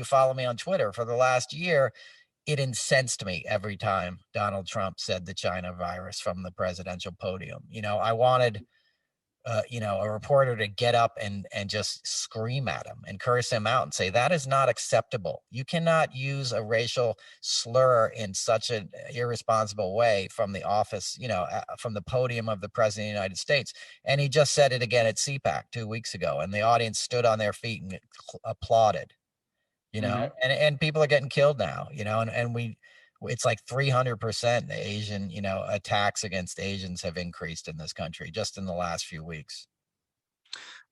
you follow me on Twitter for the last year, it incensed me every time Donald Trump said the China virus from the presidential podium. I wanted a reporter to get up and just scream at him and curse him out and say, that is not acceptable. You cannot use a racial slur in such an irresponsible way from the office, from the podium of the president of the United States. And he just said it again at CPAC 2 weeks ago, and the audience stood on their feet and applauded. Hmm. And people are getting killed now, and it's like 300% the Asian, attacks against Asians have increased in this country just in the last few weeks.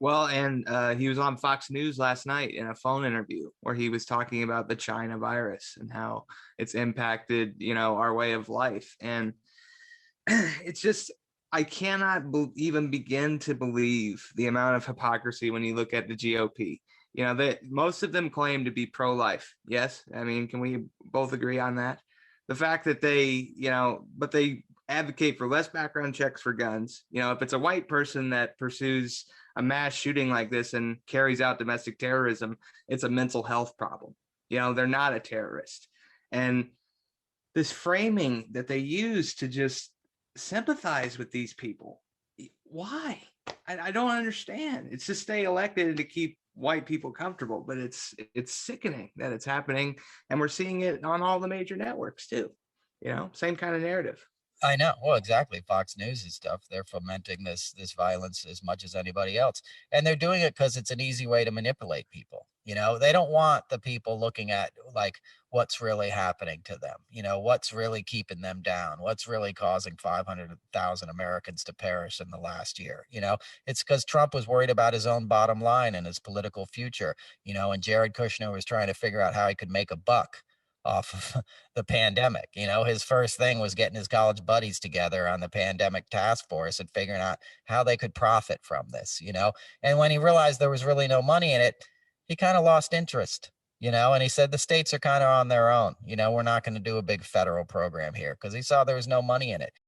Well, and he was on Fox News last night in a phone interview where he was talking about the China virus and how it's impacted, our way of life. And it's just, I cannot even begin to believe the amount of hypocrisy when you look at the GOP. That most of them claim to be pro-life. Yes, I mean, can we both agree on that? The fact that but they advocate for less background checks for guns. If it's a white person that pursues a mass shooting like this and carries out domestic terrorism, it's a mental health problem. They're not a terrorist. And this framing that they use to just sympathize with these people, why? I don't understand. It's to stay elected and to keep white people comfortable, but it's sickening that it's happening, and we're seeing it on all the major networks too. Same kind of narrative. I know. Well, exactly. Fox News and stuff. They're fomenting this violence as much as anybody else. And they're doing it because it's an easy way to manipulate people. They don't want the people looking at like what's really happening to them, what's really keeping them down, what's really causing 500,000 Americans to perish in the last year. It's because Trump was worried about his own bottom line and his political future, and Jared Kushner was trying to figure out how he could make a buck off of the pandemic. His first thing was getting his college buddies together on the pandemic task force and figuring out how they could profit from this, and when he realized there was really no money in it, he kind of lost interest, and he said the states are kind of on their own. We're not going to do a big federal program here because he saw there was no money in it.